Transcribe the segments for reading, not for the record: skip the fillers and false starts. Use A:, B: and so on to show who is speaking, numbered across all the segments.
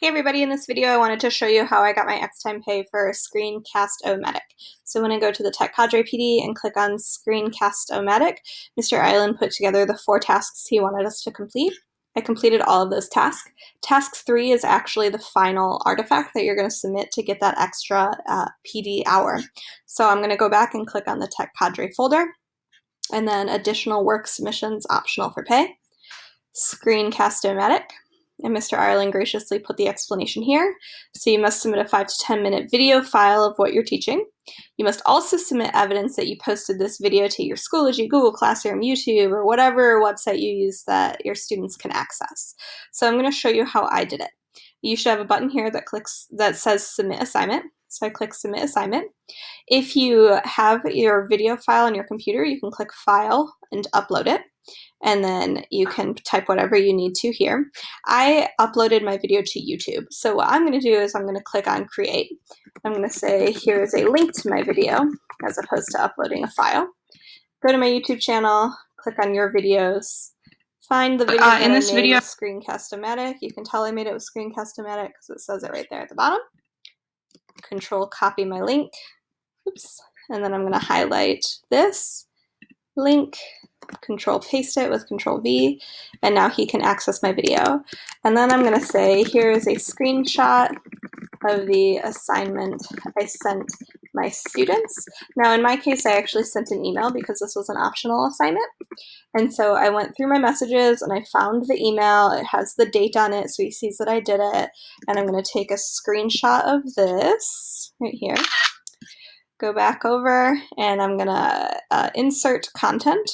A: Hey everybody, in this video I wanted to show you how I got my X-Time pay for Screen-Cast-O-Matic. So when I go to the Tech Cadre PD and click on Screen-Cast-O-Matic, Mr. Ireland put together the 4 tasks he wanted us to complete. I completed all of those tasks. Task 3 is actually the final artifact that you're going to submit to get that extra PD hour. So I'm going to go back and click on the Tech Cadre folder, and then additional work submissions optional for pay, Screen-Cast-O-Matic. And Mr. Ireland graciously put the explanation here. So you must submit a 5 to 10 minute video file of what you're teaching. You must also submit evidence that you posted this video to your Schoology, Google Classroom, YouTube, or whatever website you use that your students can access. So I'm going to show you how I did it. You should have a button here that says Submit Assignment. So I click Submit Assignment. If you have your video file on your computer, you can click File and upload it. And then you can type whatever you need to here. I uploaded my video to YouTube. So what I'm going to do is I'm going to click on Create. I'm going to say, here is a link to my video, as opposed to uploading a file. Go to my YouTube channel, click on Your Videos, find the video that I made with Screen-Cast-O-Matic. You can tell I made it with Screen-Cast-O-Matic because it says it right there at the bottom. Control copy my link. Oops. And then I'm going to highlight this link, Control paste it with Control V, and now he can access my video. And then I'm going to say, here is a screenshot of the assignment I sent my students. Now in my case, I actually sent an email because this was an optional assignment. And so I went through my messages and I found the email. It has the date on it, so he sees that I did it. And I'm going to take a screenshot of this right here. Go back over, and I'm going to insert content,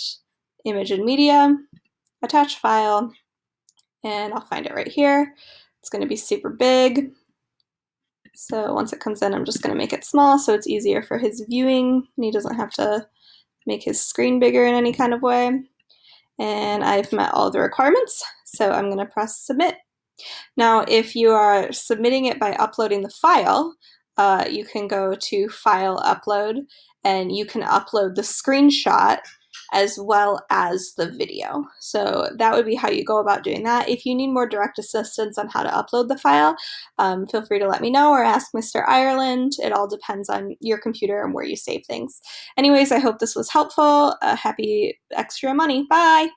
A: image and media, attach file, and I'll find it right here. It's going to be super big. So once it comes in, I'm just going to make it small so it's easier for his viewing and he doesn't have to make his screen bigger in any kind of way. And I've met all the requirements, so I'm going to press submit. Now, if you are submitting it by uploading the file, you can go to File Upload, and you can upload the screenshot as well as the video. So that would be how you go about doing that. If you need more direct assistance on how to upload the file, feel free to let me know or ask Mr. Ireland. It all depends on your computer and where you save things. Anyways, I hope this was helpful. Happy extra money. Bye!